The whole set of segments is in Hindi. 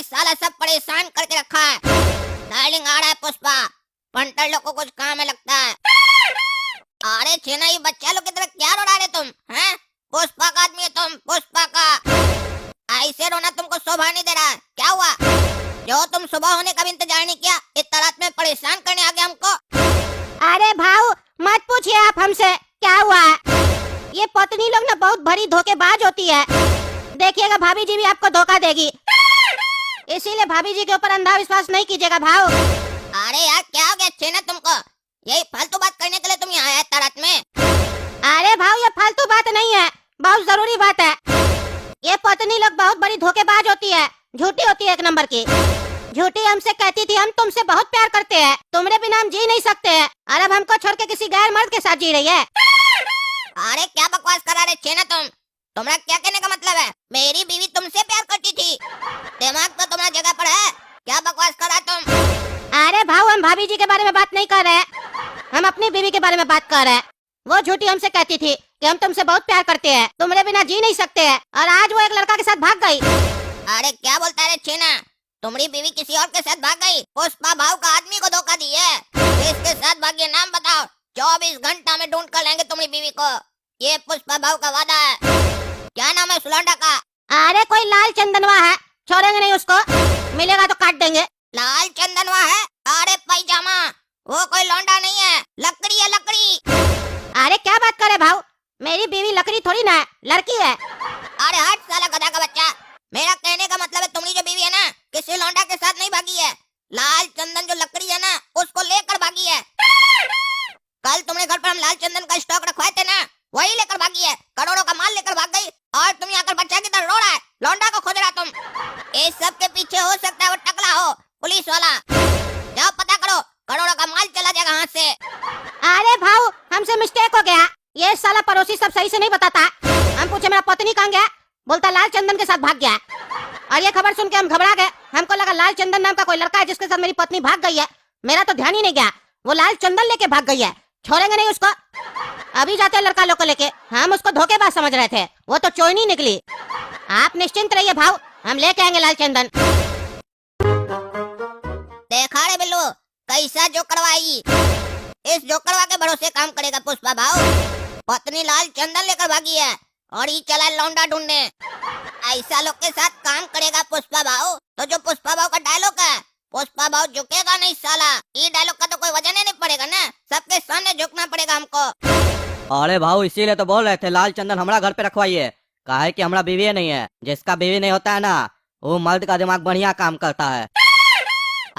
साला सब परेशान करके रखा है। डार्लिंग आ रहा है पुष्पा, पंटर लोग को कुछ काम है लगता है। अरे छेना, ये बच्चा लोग की तरह क्या रो रहे तुम हैं? पुष्पा का आदमी है तुम, पुष्पा का। ऐसे रोना तुमको शोभा नहीं दे रहा है। क्या हुआ जो तुम सुबह होने का भी इंतजार नहीं किया, इतना रात में परेशान करने आ गया हमको? अरे भाऊ मत पूछिए आप हमसे क्या हुआ है। ये पत्नी लोग ना बहुत बड़ी धोखेबाज होती है। देखिएगा भाभी जी भी आपको धोखा देगी, इसीलिए भाभी जी के ऊपर अंधा विश्वास नहीं कीजिएगा भाऊ। अरे यार क्या हो गया छेना तुमको? यही फालतू बात करने के लिए तुम यहाँ आए इतना रात में? अरे भाऊ ये फालतू बात नहीं है, बहुत जरूरी बात है। ये पत्नी लोग बहुत बड़ी धोखेबाज होती है, झूठी होती है एक नंबर की। झूठी हमसे कहती थी हम तुमसे बहुत प्यार करते हैं, तुम्हारे बिना हम जी नहीं सकते हैं, और अब हमको छोड़ के किसी गैर मर्द के साथ जी रही है। अरे क्या बकवास करा रहे छेना तुम्हारा क्या कहने का मतलब है? मेरी बीवी तुमसे प्यार करती थी, दिमाग तो तुम्हारा जगह पर है। क्या बकवास करा तुम? अरे भाऊ हम भाभी जी के बारे में बात नहीं कर रहे हैं, हम अपनी बीवी के बारे में बात कर रहे हैं। वो झूठी हमसे कहती थी कि हम तुमसे बहुत प्यार करते हैं, तुम्हारे बिना जी नहीं सकते हैं, और आज वो एक लड़का के साथ भाग गई। अरे क्या बोलता है छेना? तुम्हारी बीवी किसी और के साथ भाग गई? पुष्पा भाव का आदमी को धोखा दी है। किसके साथ भागी नाम बताओ, 24 घंटा में ढूंढ कर लेंगे तुम्हारी बीवी को। ये पुष्पा भाव का वादा है। क्या नाम है सुलौंडा का? अरे कोई लाल चंदनवा है, छोड़ेंगे नहीं उसको, मिलेगा तो काट देंगे। लाल चंदनवा है? अरे पैजामा, वो कोई लौंडा नहीं है, लकड़ी है लकड़ी। अरे क्या बात करे भाऊ, मेरी बीवी लकड़ी थोड़ी ना है, लड़की है। अरे हट साला गधा का बच्चा, मेरा कहने का मतलब है तुम्हारी जो बीवी है ना, किसी लौंडा के साथ नहीं भागी है। लाल चंदन जो लकड़ी है ना, उसको लेकर भागी है। कल तुम्हारे घर पर हम लाल चंदन का स्टॉक रखवाए थे ना, वही लेकर भागी है। करोड़ों का माल लेकर भाग गई, और तुम यहाँ कर बच्चा की तरह रो रहा है, लौंडा को खोज रहा तुम। इस सब के पीछे हो सकता है वो टकला हो, पुलिस वाला। जाओ पता करो, करोड़ों का माल चला जाएगा हाथ से। अरे भाऊ हमसे मिस्टेक हो गया, ये साला पड़ोसी सब सही से नहीं बताता। हम पूछे मेरा पत्नी कहाँ गया, बोलता लाल चंदन के साथ भाग गया। और ये खबर सुन के हम घबरा गए, हमको लगा लाल चंदन नाम का कोई लड़का है जिसके साथ मेरी पत्नी भाग गई है। मेरा तो ध्यान ही नहीं गया, वो लाल चंदन लेके भाग गई है। छोड़ेंगे नहीं उसको, अभी जाते हैं लड़का लोग को लेके। हम उसको धोखेबाज समझ रहे थे, वो तो चोई नहीं निकली। आप निश्चिंत रहिए भाऊ, हम लेके आएंगे लाल चंदन। देखा रे बिल्लू, कैसा जोकड़वाई। इस जोकड़वा के भरोसे काम करेगा पुष्पा भाव? पत्नी लाल चंदन लेकर भागी है और ये चला लौंडा ढूंढने। ऐसा लोग के साथ काम करेगा पुष्पा भाव? तो जो पुष्पा भाव का डायलॉग है, पुष्पा भाव झुकेगा नहीं साला। ये डायलॉग का तो कोई वजन ही नहीं पड़ेगा ना, सबके सामने झुकना पड़ेगा हमको। अरे भाऊ इसीलिए तो बोल रहे थे लाल चंदन हमारा घर पे रखवाइए, काहे कि हमारा बीवी नहीं है। जिसका बीवी नहीं होता है ना, वो मर्द का दिमाग बढ़िया काम करता है।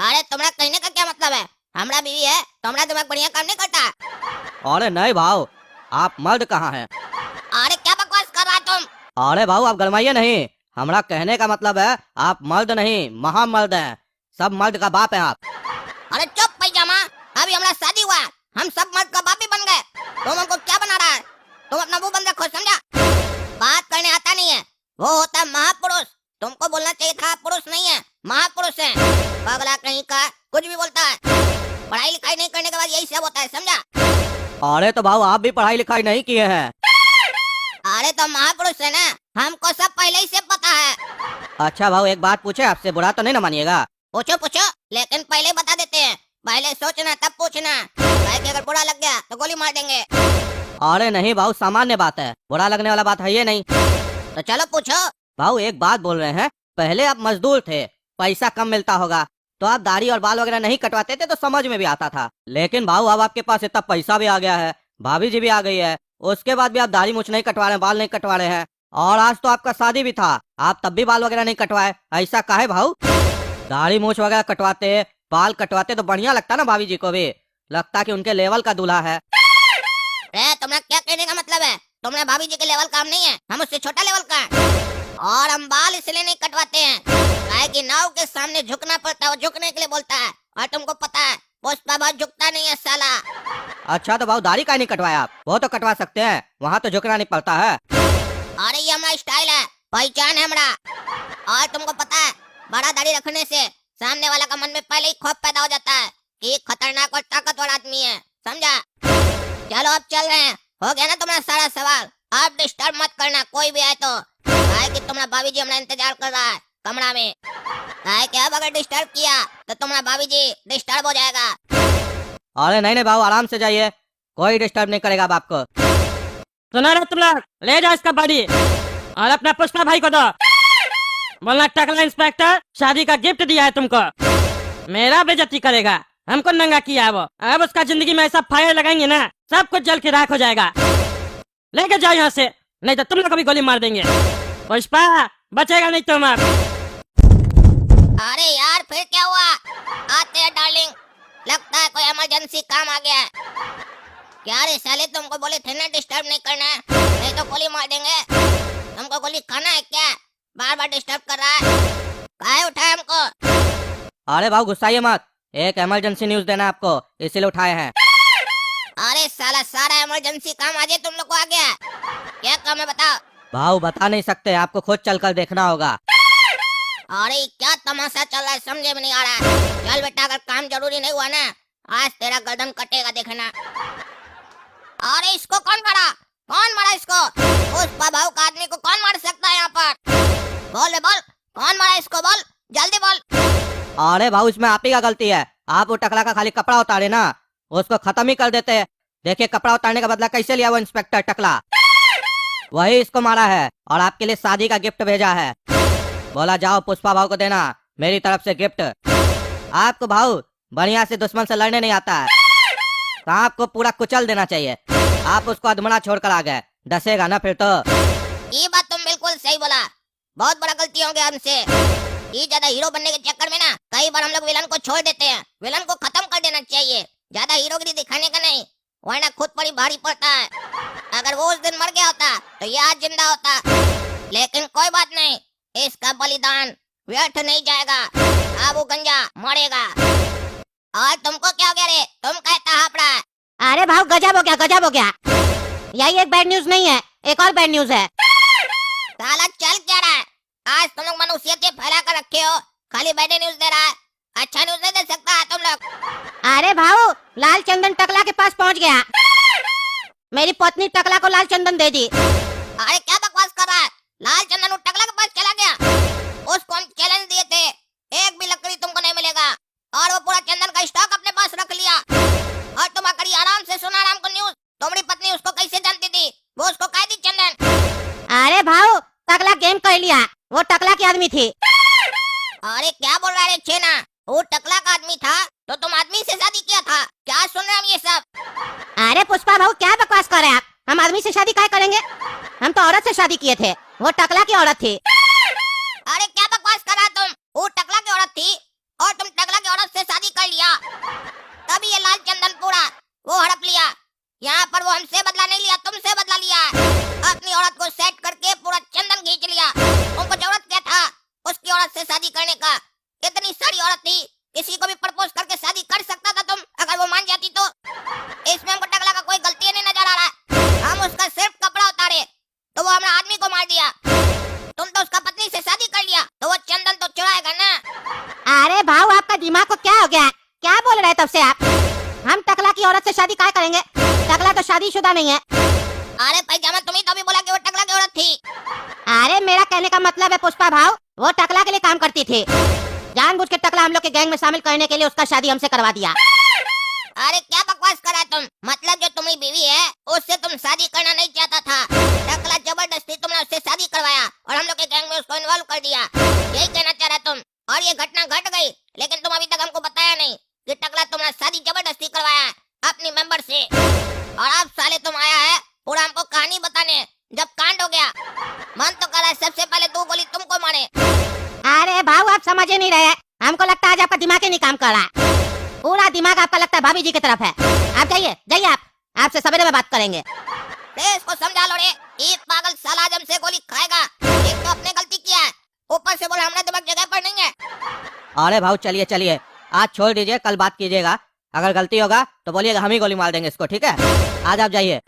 अरे तुम्हारा कहने का क्या मतलब है? हमारा बीवी है, तुम्हारा दिमाग बढ़िया काम नहीं करता? अरे नहीं भाऊ, आप मर्द कहाँ हैं? अरे क्या बकवास कर रहा तुम? अरे भाऊ आप गरमाइए नहीं, हमारा कहने का मतलब है आप मर्द नहीं महामर्द हैं, सब मर्द का बाप है आप। अरे चुप पैजामा, अभी हमारा शादी हुआ, हम सब मर्द का बाप ही बन गए। तुम हमको क्या बना रहा है? तुम अपना मुंह बंद रखो, समझा? बात करने आता नहीं है, वो होता है महापुरुष। तुमको बोलना चाहिए था पुरुष नहीं है, महापुरुष है। पगला कहीं का कुछ भी बोलता है। पढ़ाई लिखाई नहीं करने के बाद यही सब होता है, समझा? अरे तो भाऊ आप भी पढ़ाई लिखाई नहीं किए हैं। अरे तो महापुरुष है ना, हमको सब पहले ही से पता है। अच्छा भाऊ एक बात पूछे आपसे, बुरा तो नहीं ना मानिएगा? पूछो पूछो, लेकिन पहले बता देते हैं, पहले सोचना तब पूछना। भाई अगर बुरा लग गया तो गोली मार देंगे। अरे नहीं भाऊ सामान्य बात है, बुरा लगने वाला बात है ये नहीं। तो चलो पूछो। भाऊ एक बात बोल रहे हैं, पहले आप मजदूर थे, पैसा कम मिलता होगा, तो आप दाढ़ी और बाल वगैरह नहीं कटवाते थे तो समझ में भी आता था। लेकिन भाऊ अब आपके पास इतना पैसा भी आ गया है, भाभी जी भी आ गई है, उसके बाद भी आप दाढ़ी मूछ नहीं कटवा रहे हैं, बाल नहीं कटवा रहे हैं। और आज तो आपका शादी भी था, आप तब भी बाल वगैरह नहीं कटवाए, ऐसा काहे भाऊ? दाढ़ी मूछ वगैरह कटवाते, बाल कटवाते तो बढ़िया लगता ना, भाभी जी को भी लगता कि उनके लेवल का दूल्हा है। तुम्हारा क्या कहने का मतलब है? तुम्हारे भाभी जी के लेवल काम नहीं है, हम उससे छोटा लेवल का है। और हम बाल इसलिए नहीं कटवाते हैं काहे कि नाव के सामने झुकना पड़ता है, वो झुकने के लिए बोलता है। और तुमको पता है पुष्पा बहुत झुकता नहीं है साला। अच्छा तो भाऊ दाढ़ी का नहीं कटवाया आप? वो तो कटवा सकते हैं, वहाँ तो झुकना नहीं पड़ता है। अरे ये हमारा स्टाइल है, पहचान है हमारा। और तुमको पता है बड़ा दाढ़ी रखने से सामने वाला का मन में पहले ही खौफ पैदा हो जाता है कि खतरनाक और ताकतवर आदमी है, समझा? चलो अब चल रहे हैं, हो गया ना तुम्हारा सारा सवाल। आप डिस्टर्ब मत करना कोई भी आए तो, कि तुम्हारा भाभी जी हमारा इंतजार कर रहा है कमरा में। काय क्या अगर डिस्टर्ब किया तो तुम्हारा भाभी जी डिस्टर्ब हो जाएगा। अरे नहीं नहीं भाऊ, आराम से जाइए, कोई डिस्टर्ब नहीं करेगा अब आपको। सुना रहे तुम लोग, ले जाओ इसका बॉडी और अपना पुष्पा भाई को दो। बोलना टकला इंस्पेक्टर शादी का गिफ्ट दिया है तुमको, मेरा बेइज्जती करेगा, हमको नंगा किया है वो। अब उसका जिंदगी में ऐसा फायर लगाएंगे ना, सब कुछ जल के राख हो जाएगा। लेके जाओ यहाँ से, नहीं तो तुम लोग को भी गोली मार देंगे। पुष्पा बचेगा नहीं तुम अब। अरे यार फिर क्या हुआ? आते हैं डार्लिंग, लगता है कोई इमरजेंसी काम आ गया है। क्या रे साले, तुमको बोले थे ना डिस्टर्ब नहीं करना है, नहीं तो गोली मार देंगे। तुमको गोली खाना है क्या? बार बार डिस्टर्ब कर रहा है, काहे उठाया हमको? अरे भाऊ गुस्साइए मत, एक इमरजेंसी न्यूज देना है आपको, इसीलिए उठाए हैं। अरे साला सारा इमरजेंसी काम आज तुम लोग को आ गया। क्या काम है बताओ? भाऊ बता नहीं सकते, आपको खुद चलकर देखना होगा। अरे क्या तमाशा चल रहा है, समझे में नहीं आ रहा है। चल बेटा, अगर काम जरूरी नहीं हुआ ना, आज तेरा गर्दन कटेगा देखना। अरे इसको कौन मारा? कौन मारा इसको? पुष्पा भाऊ का आदमी को कौन मार सकता है यहाँ पर? बोल बोल, कौन मारा इसको? बोल जल्दी बोल। अरे भाऊ इसमें आप ही का गलती है, आप वो टकला का खाली कपड़ा उतारे ना, उसको खत्म ही कर देते। देखिए कपड़ा उतारने का बदला कैसे लिया वो इंस्पेक्टर टकला, वही इसको मारा है और आपके लिए शादी का गिफ्ट भेजा है। बोला जाओ पुष्पा भाऊ को देना मेरी तरफ से गिफ्ट। आपको भाऊ बढ़िया से दुश्मन से लड़ने नहीं आता है, तो आपको पूरा कुचल देना चाहिए। आप उसको अधमरा छोड़कर आ गए, डसेगा ना फिर तो। ये बात तुम बिल्कुल सही बोला, बहुत बड़ा गलती हो गया हमसे। ये ज्यादा हीरो बनने के चक्कर में ना कई बार हम लोग विलन को छोड़ देते हैं। विलन को खत्म कर देना चाहिए, ज्यादा हीरोगिरी दिखाने का नहीं, वरना खुद पर ही भारी पड़ता है। अगर वो उस दिन मर गया होता तो ये आज जिंदा होता। लेकिन कोई बात नहीं, इसका बलिदान व्यर्थ नहीं जाएगा। अब वो गंजा मरेगा। और तुमको क्या हो गया रे? तुम कहता हाफ रहा है। अरे भाव गजब हो गया, गजब हो गया। यही एक बैड न्यूज नहीं है, एक और बैड न्यूज है। साला चल क्या रहा है? आज तुम लोग मनुष्यते फैला कर रखे हो, खाली बैड न्यूज दे रहा है। अच्छा न्यूज नहीं दे सकता है तुम लोग? अरे भाव लाल चंदन टकला के पास पहुंच गया, मेरी पत्नी टकला को लाल चंदन दे दी। अरे क्या बकवास कर रहा है? लाल चंदन टकला के पास चला गया। उसको हम चैलेंज दिए थे, एक भी लकड़ी तुमको नहीं मिलेगा, और वो पूरा चंदन का स्टॉक अपने पास रख लिया। और तुम आकर आराम से सुना राम को न्यूज। तुम्हारी पत्नी उसको कैसे जानती थी? वो उसको कह दी चंदन। अरे भाव टकला गेम कर लिया, वो टकला की आदमी थी। अरे क्या बोल रहा है छेना? वो टकला का आदमी था तो तुम आदमी से शादी किया था? क्या सुन रहे हैं हम ये सब? अरे पुष्पा भाऊ क्या बकवास कर रहे हैं आप? हम आदमी से शादी क्या करेंगे? हम तो औरत से शादी किए थे, वो टकला की औरत थी। अरे क्या बकवास कर रहा है तुम? वो टकला की औरत थी और तुम टकला की औरत से शादी कर लिया, तभी ये लाल चंदन पूरा वो हड़प लिया। यहाँ पर वो हमसे बदला नहीं लिया, तुमसे बदला लिया। अपनी औरत को सेट करके पूरा चंदन खींच लिया। तुमको जरूरत क्या था उसकी औरत से शादी करने का? इतनी सारी औरत थी, किसी को भी प्रपोज करके शादी कर सकता था तुम, अगर वो मान जाती तो। इसमें हमको टकला का कोई गलती नहीं नजर आ रहा है। हम उसका सिर्फ कपड़ा उतारे तो वो हमारा आदमी को मार दिया। तुम तो उसका पत्नी से शादी कर लिया तो वो चंदन तो चुराएगा ना। अरे भाऊ आपका दिमाग को क्या हो गया? क्या बोल रहे हैं तब से आप? हम टकला की औरत से शादी क्या करेंगे? टकला तो शादीशुदा नहीं है। अरे पैजामा तुम्ही तो भी बोला कि वो टकला की औरत थी। अरे मेरा कहने का मतलब है पुष्पा भाव, वो टकला के लिए काम करती थी। जानबूझ के टकला हम लोग के गैंग में शामिल करने के लिए उसका शादी हमसे करवा दिया। अरे क्या बकवास कर रहा है तुम? मतलब जो तुम्हारी बीवी है उससे तुम शादी करना नहीं चाहता था, टकला जबरदस्ती तुमने उससे शादी करवाया और हम लोग के गैंग में उसको इन्वॉल्व कर दिया, यही कहना चाह रहा तुम? और ये घटना घट गई, लेकिन तुम अभी तक हमको बताया नहीं कि टकला तुमने शादी जबरदस्ती करवाया अपनी मेंबर से। और अब साले तुम आया है पूरा हमको कहानी बताने। जब कांड हो गया, मन तो कर रहा है सबसे पहले 2 गोली तुमको मारे। अरे भाऊ आप समझ ही नहीं रहे, हमको लगता है आज आपका दिमाग ही नहीं काम कर रहा है। पूरा दिमाग आपका लगता है भाभी जी की तरफ है। आप जाइए जाइए, आप आपसे सवेरे में बात करेंगे। इसको समझा लो रे, ये पागल साला आज हमसे गोली खाएगा। एक तो अपने गलती किया है, ऊपर से बोला हमारा दिमाग जगह पर नहीं है। अरे भाऊ चलिए चलिए, आज छोड़ दीजिए, कल बात कीजिएगा। अगर गलती होगा तो बोलिएगा, हम ही गोली मार देंगे इसको, ठीक है? आज आप जाइए।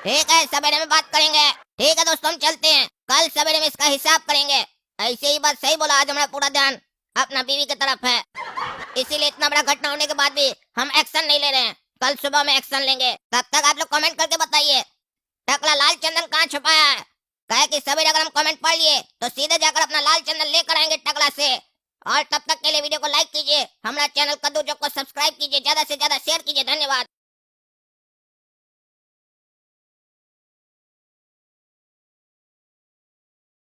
ठीक है, सवेरे में बात करेंगे। ठीक है दोस्तों, हम चलते हैं, कल सवेरे में इसका हिसाब करेंगे। ऐसे ही बात सही बोला, आज हमारा पूरा ध्यान अपना बीवी की तरफ है, इसीलिए इतना बड़ा घटना होने के बाद भी हम एक्शन नहीं ले रहे हैं। कल सुबह में एक्शन लेंगे। तब तक आप लोग कमेंट करके बताइए टकला लाल चंदन कहाँ छुपाया है। कहे कि सवेरे अगर हम कमेंट पढ़ लिए तो सीधे जाकर अपना लाल चंदन लेकर आएंगे टकला से, और तब तक के लिए वीडियो को लाइक कीजिए, हमारा चैनल कद्दू चौक को सब्सक्राइब कीजिए, ज्यादा से ज्यादा शेयर कीजिए। धन्यवाद।